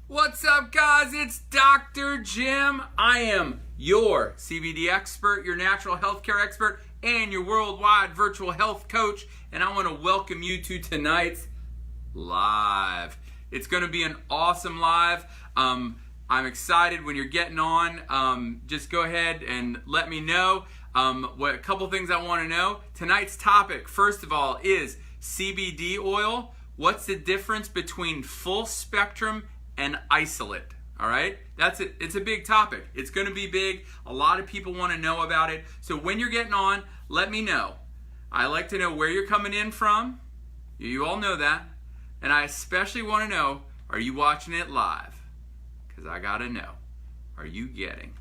What's up, guys? It's Dr. Jim. I am your CBD expert, your natural healthcare expert, and your worldwide virtual health coach. And I want to welcome you to tonight's live. It's going to be an awesome live. I'm excited when you're getting on. Just go ahead and let me know. A couple things I want to know. Tonight's topic, first of all, is CBD oil. What's the difference between full spectrum and isolate? All right, that's it. It's a big topic. It's going to be big. A lot of people want to know about it. So when you're getting on, let me know. I like to know where you're coming in from. You all know that. And I especially want to know, are you watching it live? Because I got to know, are you getting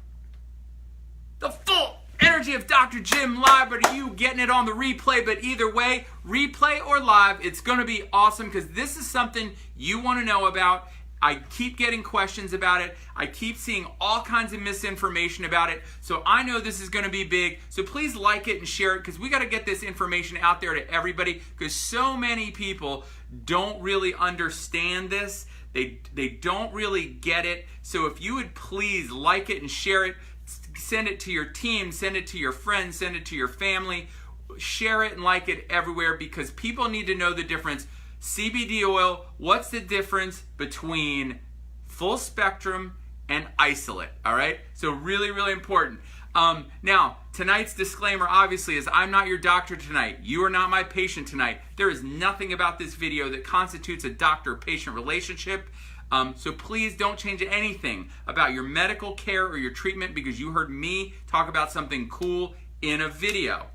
the full energy of Dr. Jim live, but are you getting it on the replay? But either way, replay or live, it's going to be awesome because this is something you want to know about. I keep getting questions about it. I keep seeing all kinds of misinformation about it. So I know this is going to be big. So please like it and share it because we got to get this information out there to everybody because so many people don't really understand this. They don't really get it. So if you would please like it and share it, send it to your team, send it to your friends, send it to your family, share it and like it everywhere because people need to know the difference. CBD oil, what's the difference between full spectrum and isolate, all right? So really, really important. Now, tonight's disclaimer obviously is I'm not your doctor tonight. You are not my patient tonight. There is nothing about this video that constitutes a doctor-patient relationship. So please don't change anything about your medical care or your treatment because you heard me talk about something cool in a video,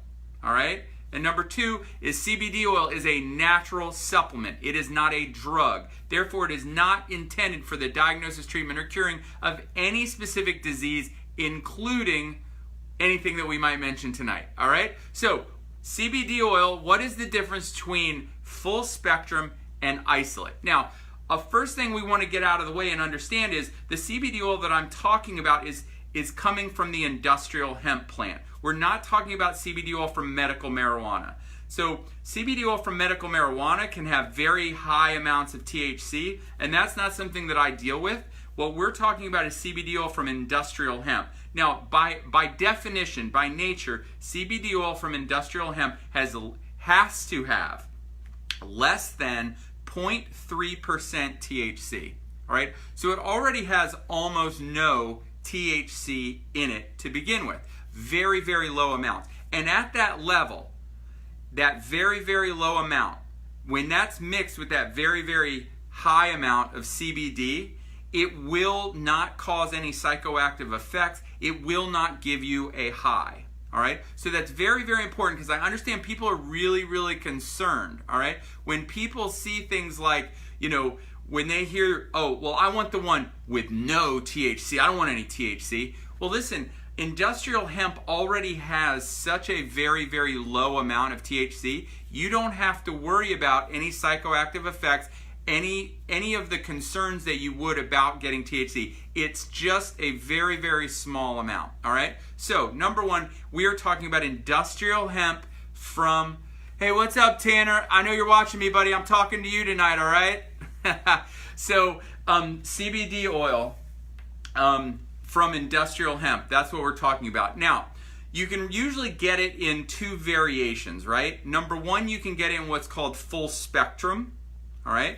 all right? And number two is CBD oil is a natural supplement. It is not a drug. Therefore, it is not intended for the diagnosis, treatment, or curing of any specific disease, including anything that we might mention tonight, all right? So CBD oil, what is the difference between full spectrum and isolate? Now, a first thing we want to get out of the way and understand is the CBD oil that I'm talking about is coming from the industrial hemp plant. We're not talking about CBD oil from medical marijuana. So CBD oil from medical marijuana can have very high amounts of THC, and that's not something that I deal with. What we're talking about is CBD oil from industrial hemp. Now, by definition, by nature, CBD oil from industrial hemp has to have less than 0.3% THC, all right? So it already has almost no THC in it to begin with. Very, very low amount. And at that level, that very, very low amount, when that's mixed with that very, very high amount of CBD, it will not cause any psychoactive effects. It will not give you a high. All right, so that's very, very important because I understand people are really, really concerned. All right, when people see things like, when they hear, oh, well, I want the one with no THC. I don't want any THC. Well, listen, industrial hemp already has such a very, very low amount of THC. You don't have to worry about any psychoactive effects, any of the concerns that you would about getting THC. It's just a very, very small amount, all right? So, number one, we are talking about industrial hemp from, hey, what's up, Tanner? I know you're watching me, buddy. I'm talking to you tonight, all right? So, CBD oil from industrial hemp, that's what we're talking about. Now, you can usually get it in two variations, right? Number one, you can get it in what's called full spectrum, all right?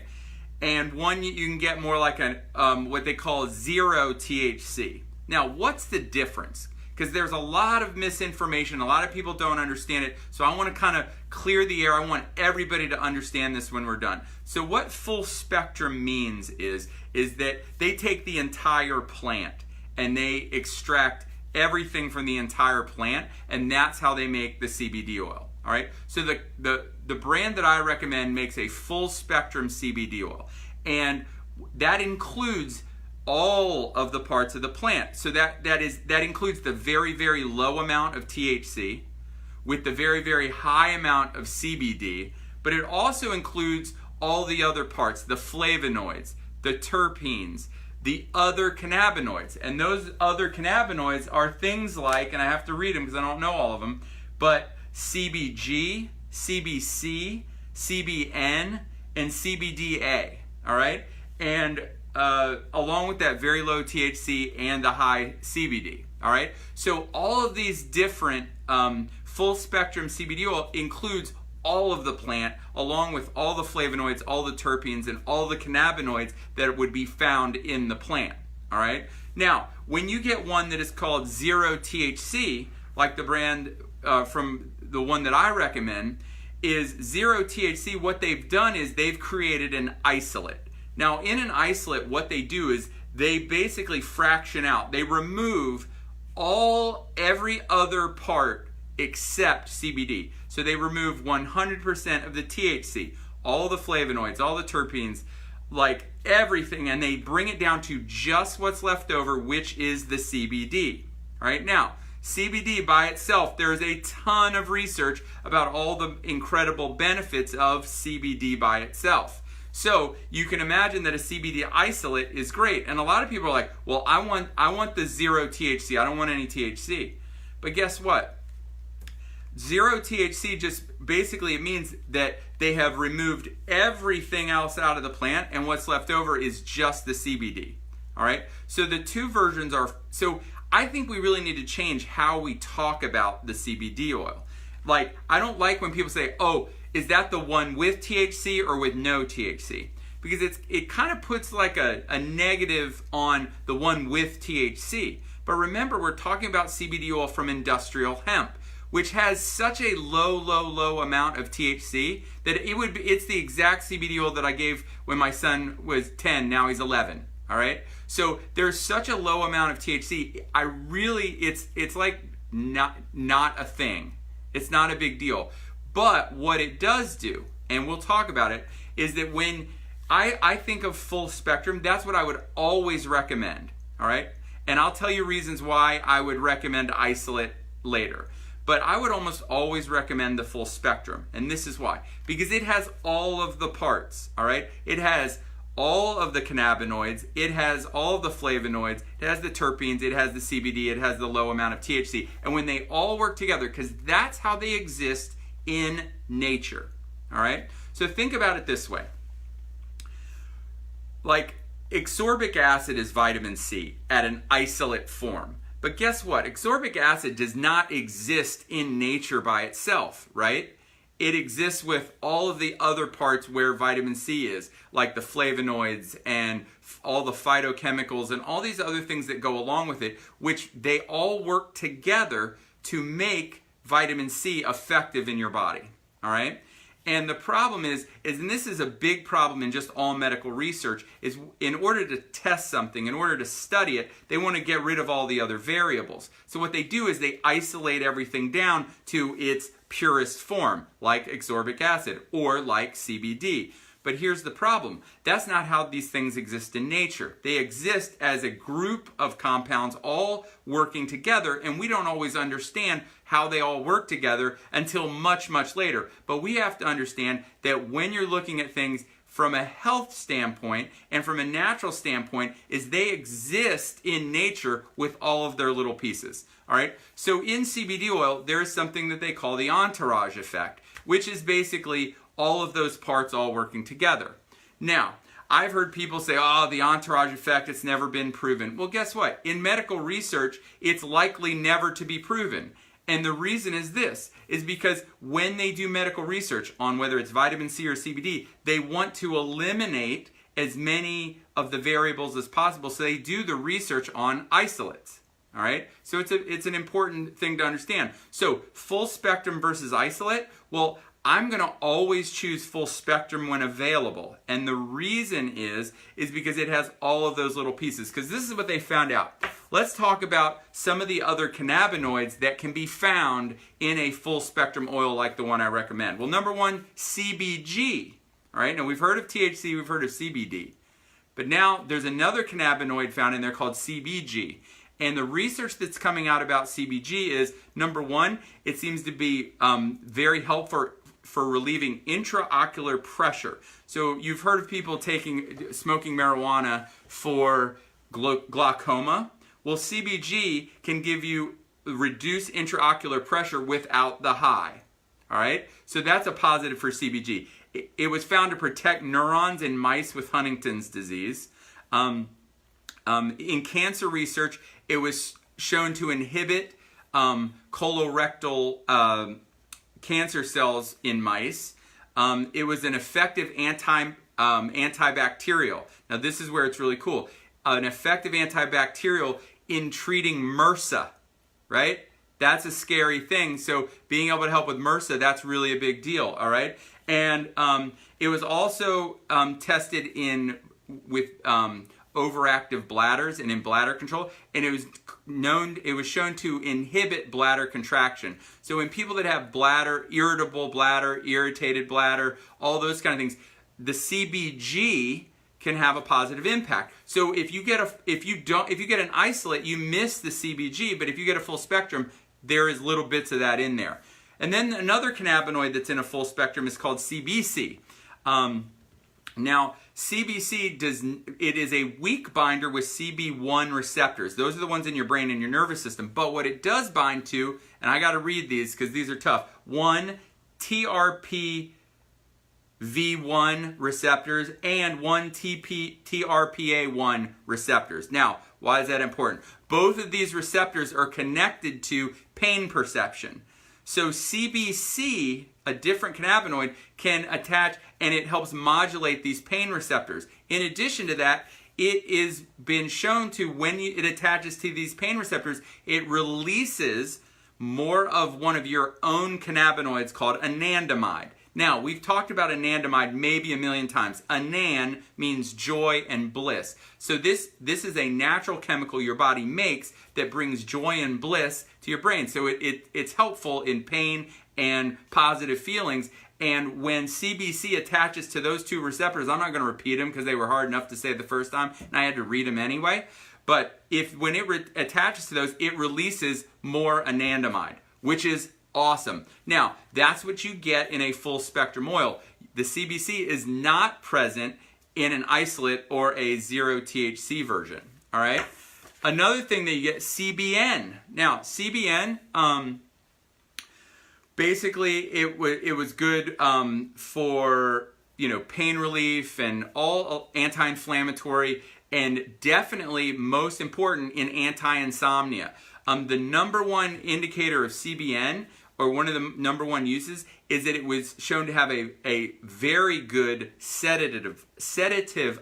And one you can get more like what they call zero THC. Now, what's the difference? Because there's a lot of misinformation. A lot of people don't understand it. So I want to kind of clear the air. I want everybody to understand this when we're done. So what full spectrum means is that they take the entire plant and they extract everything from the entire plant, and that's how they make the CBD oil. All right, so the brand that I recommend makes a full spectrum CBD oil, and that includes all of the parts of the plant. So that includes the very, very low amount of THC with the very, very high amount of CBD, but it also includes all the other parts, the flavonoids, the terpenes, the other cannabinoids. And those other cannabinoids are things like, and I have to read them because I don't know all of them, but CBG, CBC, CBN, and CBDA, all right? And along with that very low THC and the high CBD. All right. So all of these different full spectrum CBD oil includes all of the plant, along with all the flavonoids, all the terpenes, and all the cannabinoids that would be found in the plant. All right. Now, when you get one that is called zero THC, like the brand from the one that I recommend, is zero THC. What they've done is they've created an isolate. Now, in an isolate, what they do is they basically fraction out. They remove every other part except CBD. So they remove 100% of the THC, all the flavonoids, all the terpenes, like everything, and they bring it down to just what's left over, which is the CBD. All right, now, CBD by itself, there's a ton of research about all the incredible benefits of CBD by itself. So you can imagine that a CBD isolate is great. And a lot of people are like, well, I want the zero THC. I don't want any THC. But guess what? Zero THC just basically, it means that they have removed everything else out of the plant, and what's left over is just the CBD. All right? So the two versions are, so I think we really need to change how we talk about the CBD oil. Like, I don't like when people say, oh, is that the one with THC or with no THC? Because it kind of puts like a negative on the one with THC. But remember, we're talking about CBD oil from industrial hemp, which has such a low amount of THC that it's the exact CBD oil that I gave when my son was 10, now he's 11. All right? So there's such a low amount of THC, it's like not a thing. It's not a big deal. But what it does do, and we'll talk about it, is that when I think of full spectrum, that's what I would always recommend. All right? And I'll tell you reasons why I would recommend isolate later. But I would almost always recommend the full spectrum. And this is why. Because it has all of the parts. All right? It has all of the cannabinoids, it has all of the flavonoids, it has the terpenes, it has the CBD, it has the low amount of THC. And when they all work together, because that's how they exist in nature. All right? So think about it this way. Like, ascorbic acid is vitamin C at an isolate form. But guess what? Ascorbic acid does not exist in nature by itself, right? It exists with all of the other parts where vitamin C is, like the flavonoids and all the phytochemicals and all these other things that go along with it, which they all work together to make vitamin C effective in your body, all right? And the problem is, and this is a big problem in just all medical research, is in order to test something, in order to study it, they want to get rid of all the other variables. So what they do is they isolate everything down to its purest form, like ascorbic acid or like CBD. But here's the problem. That's not how these things exist in nature. They exist as a group of compounds all working together, and we don't always understand how they all work together until much later. But we have to understand that when you're looking at things from a health standpoint and from a natural standpoint, is they exist in nature with all of their little pieces. All right? So in CBD oil, there is something that they call the Entourage Effect, which is basically all of those parts all working together. Now, I've heard people say, oh, the Entourage Effect, it's never been proven. Well, guess what? In medical research, it's likely never to be proven. And the reason is this, is because when they do medical research on whether it's vitamin C or CBD, they want to eliminate as many of the variables as possible, so they do the research on isolates. All right? So it's an important thing to understand. So full spectrum versus isolate, well, I'm going to always choose full spectrum when available. And the reason is because it has all of those little pieces. Because this is what they found out. Let's talk about some of the other cannabinoids that can be found in a full spectrum oil like the one I recommend. Well, number one, CBG. All right, now we've heard of THC, we've heard of CBD. But now there's another cannabinoid found in there called CBG. And the research that's coming out about CBG is, number one, it seems to be very helpful for relieving intraocular pressure. So you've heard of people smoking marijuana for glaucoma. Well, CBG can give you reduced intraocular pressure without the high. All right? So that's a positive for CBG. It was found to protect neurons in mice with Huntington's disease. In cancer research, it was shown to inhibit colorectal cancer cells in mice. It was an effective antibacterial. Now this is where it's really cool. An effective antibacterial in treating MRSA, right? That's a scary thing. So being able to help with MRSA, that's really a big deal, all right? And it was also tested with overactive bladders and in bladder control, and it was shown to inhibit bladder contraction. So in people that have irritable bladder, irritated bladder, all those kind of things, the CBG can have a positive impact. So if you get an isolate, you miss the CBG, but if you get a full spectrum, there is little bits of that in there. And then another cannabinoid that's in a full spectrum is called CBC. Now, CBC is a weak binder with CB1 receptors. Those are the ones in your brain and your nervous system. But what it does bind to, and I got to read these because these are tough. 1, TRPV1 receptors and 1 TRPA1 receptors. Now, why is that important? Both of these receptors are connected to pain perception. So CBC, a different cannabinoid, can attach and it helps modulate these pain receptors. In addition to that, it has been shown to, when it attaches to these pain receptors, it releases more of one of your own cannabinoids called anandamide. Now, we've talked about anandamide maybe a million times. Anan means joy and bliss. So this is a natural chemical your body makes that brings joy and bliss to your brain. So it's helpful in pain and positive feelings. And when CBC attaches to those two receptors, I'm not going to repeat them because they were hard enough to say the first time, and I had to read them anyway. But when it attaches to those, it releases more anandamide, which is awesome. Now, that's what you get in a full spectrum oil. The CBC is not present in an isolate or a 0 THC version. All right. Another thing that you get, CBN. Now, CBN, basically it was good for pain relief and all anti-inflammatory, and definitely most important in anti-insomnia. The number one indicator of CBN, or one of the number one uses, is that it was shown to have a very good sedative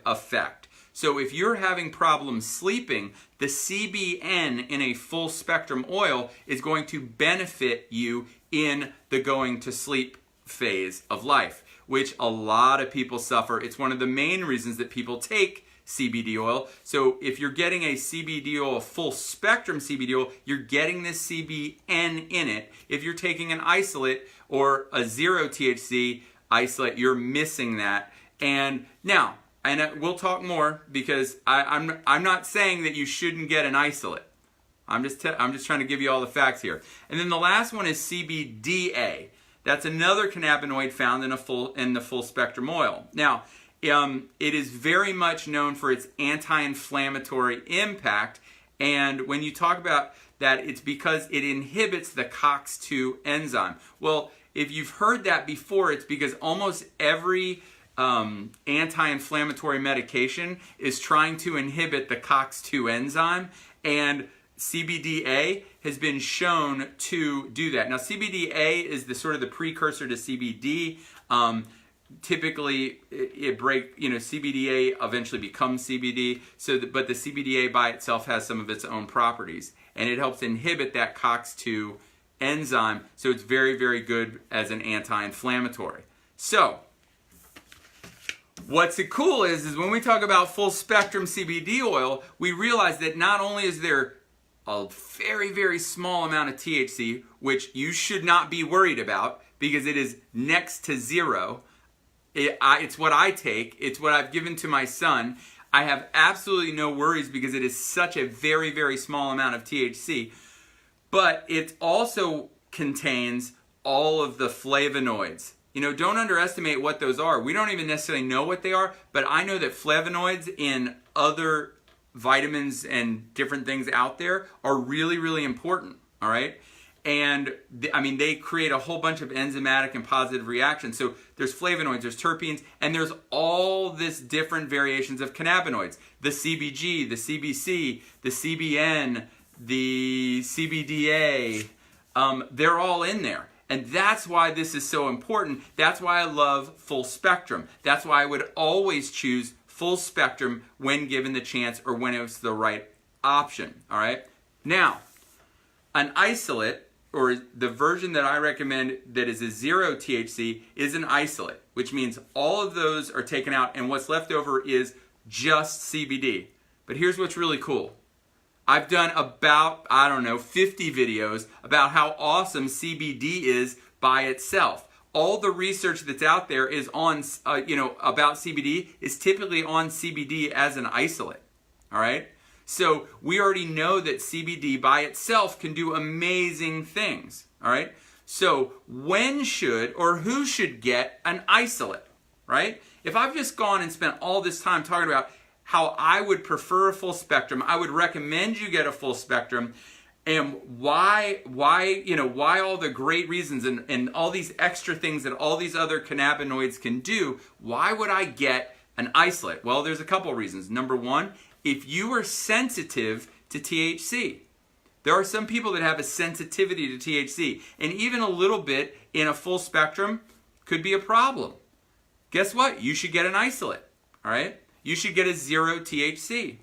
effect. So if you're having problems sleeping, the CBN in a full spectrum oil is going to benefit you in the going to sleep phase of life, which a lot of people suffer. It's one of the main reasons that people take CBD oil. So if you're getting a CBD oil, a full spectrum CBD oil, you're getting this CBN in it. If you're taking an isolate or a 0 THC isolate, you're missing that. And now, we'll talk more because I'm not saying that you shouldn't get an isolate. I'm just trying to give you all the facts here. And then the last one is CBDA. That's another cannabinoid found in the full spectrum oil. Now, it is very much known for its anti-inflammatory impact, and when you talk about that, it's because it inhibits the COX-2 enzyme. Well, if you've heard that before, it's because almost every anti-inflammatory medication is trying to inhibit the COX-2 enzyme, and CBDA has been shown to do that. Now, CBDA is the sort of the precursor to CBD. Typically, CBDA eventually becomes CBD. But the CBDA by itself has some of its own properties, and it helps inhibit that COX-2 enzyme. So it's very, very good as an anti-inflammatory. So what's cool is when we talk about full spectrum CBD oil, we realize that not only is there a very, very small amount of THC, which you should not be worried about because it is next to zero. It's what I take. It's what I've given to my son. I have absolutely no worries because it is such a very, very small amount of THC. But it also contains all of the flavonoids. Don't underestimate what those are. We don't even necessarily know what they are, but I know that flavonoids in other vitamins and different things out there are really, really important, all right? And I mean, they create a whole bunch of enzymatic and positive reactions. So there's flavonoids, there's terpenes, and there's all this different variations of cannabinoids. The CBG, the CBC, the CBN, the CBDA, they're all in there. And that's why this is so important. That's why I love full spectrum. That's why I would always choose full spectrum when given the chance or when it's the right option. All right. Now, an isolate, or the version that I recommend that is a 0 THC, is an isolate, which means all of those are taken out and what's left over is just CBD. But here's what's really cool. I've done about, 50 videos about how awesome CBD is by itself. All the research that's out there is on, about CBD is typically on CBD as an isolate. All right? So we already know that CBD by itself can do amazing things. All right? So when should or who should get an isolate? Right? If I've just gone and spent all this time talking about how I would prefer a full spectrum, I would recommend you get a full spectrum, and why all the great reasons and all these extra things that all these other cannabinoids can do, why would I get an isolate? Well, there's a couple reasons. Number one, if you are sensitive to THC. There are some people that have a sensitivity to THC, and even a little bit in a full spectrum could be a problem. Guess what? You should get an isolate, all right? You should get a 0 THC.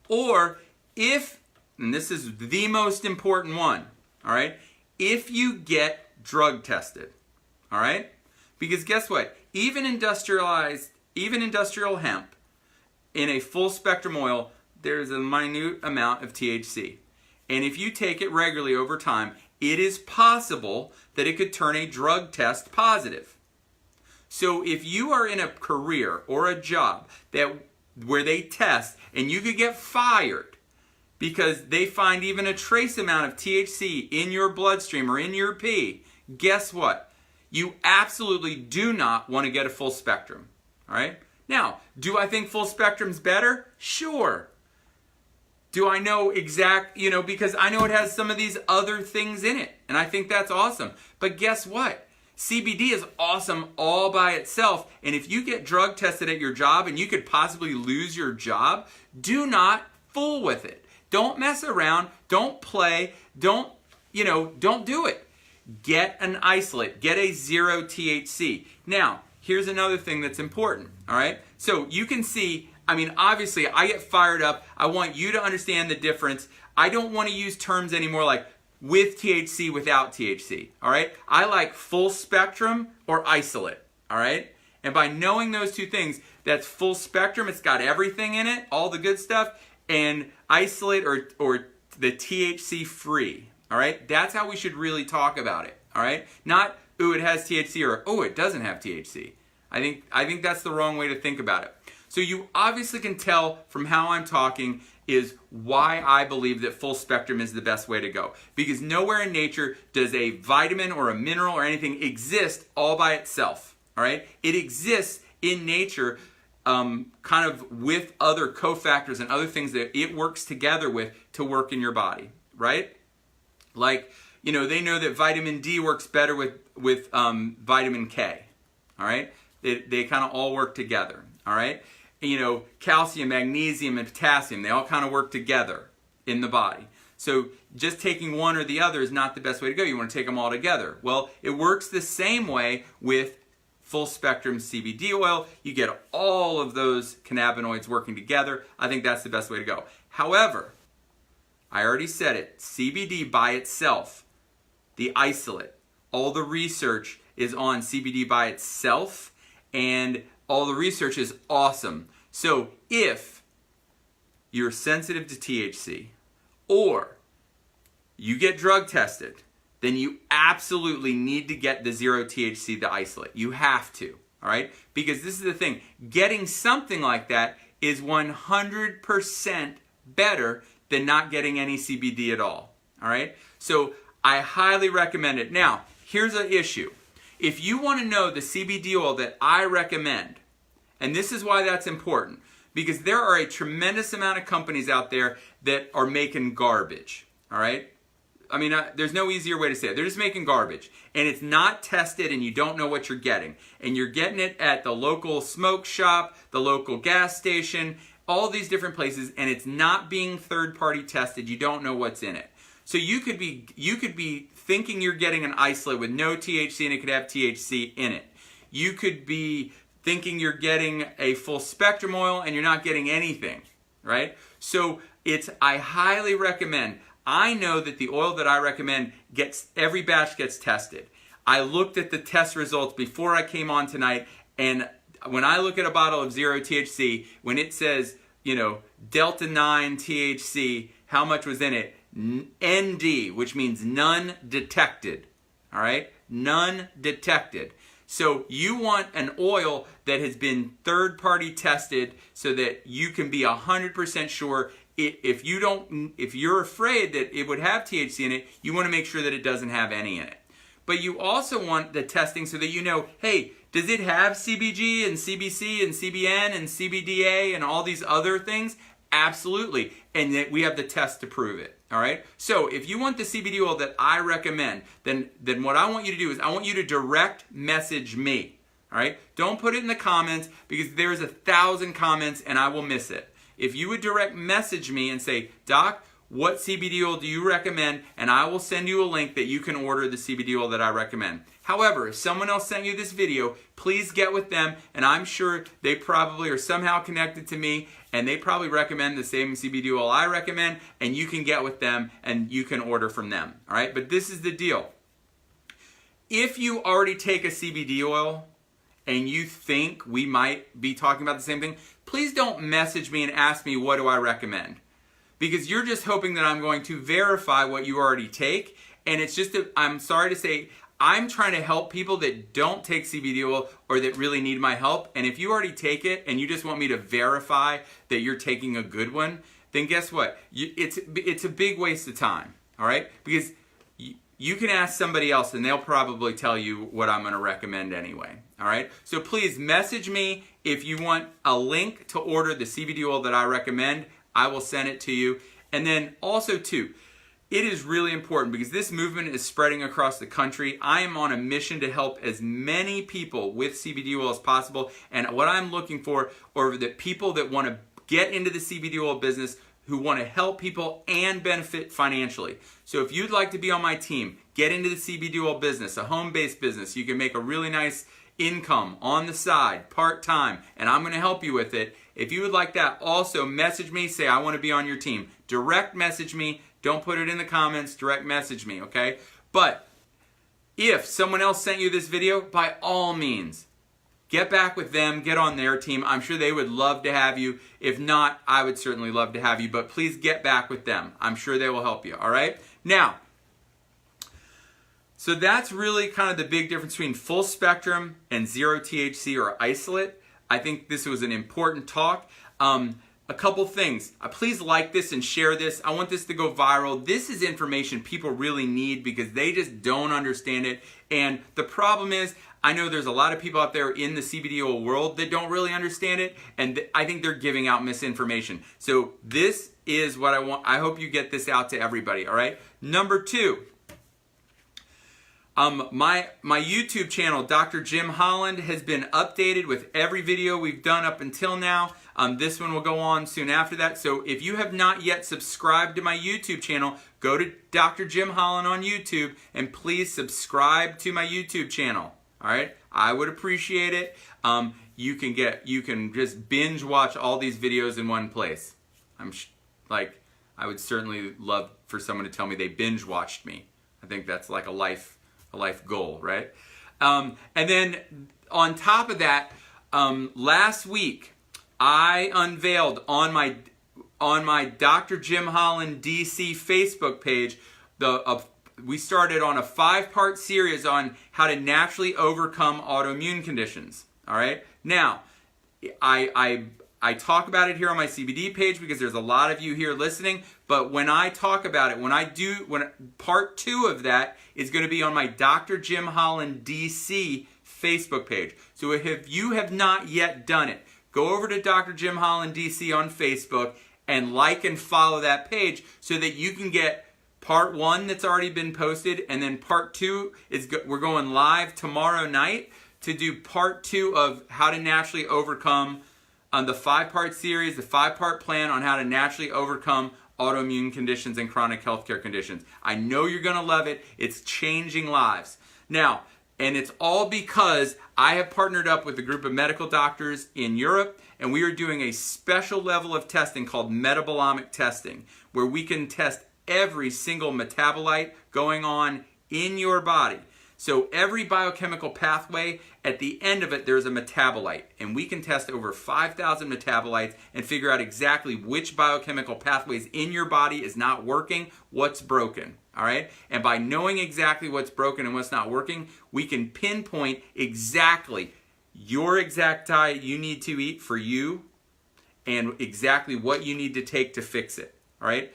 Or if, and this is the most important one, all right? If you get drug tested, all right? Because guess what? Even industrial hemp in a full spectrum oil, there's a minute amount of THC. And if you take it regularly over time, it is possible that it could turn a drug test positive. So if you are in a career or a job where they test and you could get fired because they find even a trace amount of THC in your bloodstream or in your pee, guess what? You absolutely do not want to get a full spectrum. All right? Now, do I think full spectrum's better? Sure. Do I know because I know it has some of these other things in it, and I think that's awesome. But guess what? CBD is awesome all by itself, and if you get drug tested at your job and you could possibly lose your job, do not fool with it. Don't mess around, don't play, don't do it. Get an isolate, get a 0 THC. Now, here's another thing that's important, all right? So you can see, obviously I get fired up. I want you to understand the difference. I don't want to use terms anymore like with THC, without THC, all right? I like full spectrum or isolate, all right? And by knowing those two things, that's full spectrum, it's got everything in it, all the good stuff, and isolate or the THC free, all right? That's how we should really talk about it, all right? Not, ooh, it has THC, or, oh, it doesn't have THC. I think that's the wrong way to think about it. So you obviously can tell from how I'm talking is why I believe that full spectrum is the best way to go. Because nowhere in nature does a vitamin or a mineral or anything exist all by itself, all right? It exists in nature kind of with other cofactors and other things that it works together with to work in your body, right? Like, they know that vitamin D works better with vitamin K, all right? They kind of all work together, all right? Calcium, magnesium, and potassium, they all kind of work together in the body. So just taking one or the other is not the best way to go. You want to take them all together. Well, it works the same way with full spectrum CBD oil. You get all of those cannabinoids working together. I think that's the best way to go. However, I already said it, CBD by itself, the isolate, all the research is on CBD by itself, and all the research is awesome. So if you're sensitive to THC or you get drug tested, then you absolutely need to get the 0 THC, the isolate. You have to, all right? Because this is the thing. Getting something like that is 100% better than not getting any CBD at all, all right? So I highly recommend it. Now, here's an issue. If you want to know the CBD oil that I recommend, and this is why that's important, because there are a tremendous amount of companies out there that are making garbage, all right? there's no easier way to say it. They're just making garbage. And it's not tested and you don't know what you're getting. And you're getting it at the local smoke shop, the local gas station, all these different places, and it's not being third-party tested. You don't know what's in it. So you could be thinking you're getting an isolate with no THC and it could have THC in it. You could be thinking you're getting a full spectrum oil and you're not getting anything, right? So I highly recommend. I know that the oil that I recommend every batch gets tested. I looked at the test results before I came on tonight, and when I look at a bottle of 0 THC, when it says, Delta 9 THC, how much was in it? ND, which means none detected. All right? None detected. So you want an oil that has been third-party tested so that you can be 100% sure. If you're afraid that it would have THC in it, you want to make sure that it doesn't have any in it. But you also want the testing so that you know, hey, does it have CBG and CBC and CBN and CBDA and all these other things? Absolutely. And that we have the test to prove it. All right? So if you want the CBD oil that I recommend, then what I want you to do is I want you to direct message me. All right? Don't put it in the comments because there's 1,000 comments and I will miss it. If you would direct message me and say, Doc, what CBD oil do you recommend? And I will send you a link that you can order the CBD oil that I recommend. However, if someone else sent you this video, please get with them, and I'm sure they probably are somehow connected to me, and they probably recommend the same CBD oil I recommend, and you can get with them, and you can order from them. All right? But this is the deal. If you already take a CBD oil, and you think we might be talking about the same thing, please don't message me and ask me what do I recommend. Because you're just hoping that I'm going to verify what you already take. And it's just, I'm sorry to say, I'm trying to help people that don't take CBD oil or that really need my help. And if you already take it and you just want me to verify that you're taking a good one, then guess what? It's a big waste of time, all right? Because you can ask somebody else and they'll probably tell you what I'm going to recommend anyway, all right? So please message me if you want a link to order the CBD oil that I recommend. I will send it to you. And then also too, it is really important because this movement is spreading across the country. I am on a mission to help as many people with CBD oil as possible. And what I'm looking for are the people that want to get into the CBD oil business, who want to help people and benefit financially. So if you'd like to be on my team, get into the CBD oil business, a home-based business. You can make a really nice income on the side, part-time, and I'm going to help you with it. If you would like that, also message me, say I want to be on your team. Direct message me. Don't put it in the comments. Direct message me, okay? But if someone else sent you this video, by all means, get back with them, get on their team. I'm sure they would love to have you. If not, I would certainly love to have you, but please get back with them. I'm sure they will help you, all right? Now, so that's really kind of the big difference between full spectrum and 0 THC or isolate. I think this was an important talk. A couple things. Please like this and share this. I want this to go viral. This is information people really need because they just don't understand it. And the problem is, I know there's a lot of people out there in the CBD oil world that don't really understand it, and I think they're giving out misinformation. So this is what I want. I hope you get this out to everybody, all right? Number 2. My YouTube channel, Dr. Jim Holland, has been updated with every video we've done up until now. This one will go on soon after that. So if you have not yet subscribed to my YouTube channel, go to Dr. Jim Holland on YouTube and please subscribe to my YouTube channel. All right, I would appreciate it. You can just binge watch all these videos in one place. I would certainly love for someone to tell me they binge watched me. I think that's like a life goal, right? And then on top of that, last week I unveiled on my Dr. Jim Holland DC Facebook page we started on a 5-part series on how to naturally overcome autoimmune conditions. All right. Now, I talk about it here on my CBD page because there's a lot of you here listening. But when I talk about it, part 2 of that is going to be on my Dr. Jim Holland DC Facebook page. So if you have not yet done it, go over to Dr. Jim Holland DC on Facebook and like and follow that page so that you can get part 1 that's already been posted, and then part 2 is we're going live tomorrow night to do part 2 of how to naturally overcome the 5-part series, the 5-part plan on how to naturally overcome autoimmune conditions and chronic healthcare conditions. I know you're going to love it. It's changing lives. Now, and it's all because I have partnered up with a group of medical doctors in Europe, and we are doing a special level of testing called metabolomic testing, where we can test every single metabolite going on in your body. So every biochemical pathway, at the end of it, there's a metabolite. And we can test over 5,000 metabolites and figure out exactly which biochemical pathways in your body is not working, what's broken. All right? And by knowing exactly what's broken and what's not working, we can pinpoint exactly your exact diet you need to eat for you and exactly what you need to take to fix it. All right?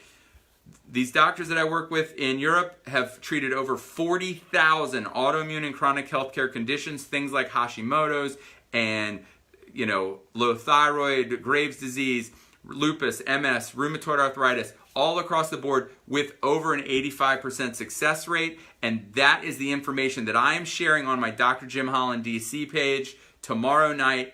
These doctors that I work with in Europe have treated over 40,000 autoimmune and chronic healthcare conditions, things like Hashimoto's and, low thyroid, Graves' disease, lupus, MS, rheumatoid arthritis, all across the board with over an 85% success rate. And that is the information that I am sharing on my Dr. Jim Holland DC page tomorrow night,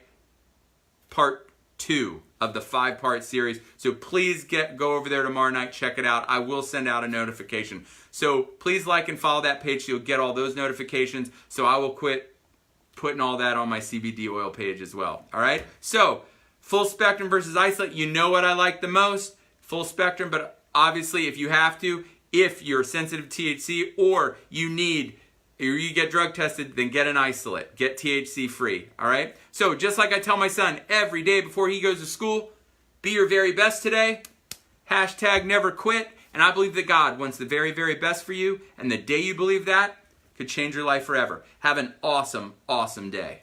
part 2 of the 5-part series. So please go over there tomorrow night, check it out. I will send out a notification. So please like and follow that page so you'll get all those notifications. So I will quit putting all that on my CBD oil page as well. All right? So full spectrum versus isolate, you know what I like the most? Full spectrum, but obviously if you have to, if you're sensitive to THC or you get drug tested, then get an isolate. Get THC free, all right? So just like I tell my son every day before he goes to school, be your very best today. # never quit. And I believe that God wants the very, very best for you. And the day you believe that could change your life forever. Have an awesome, awesome day.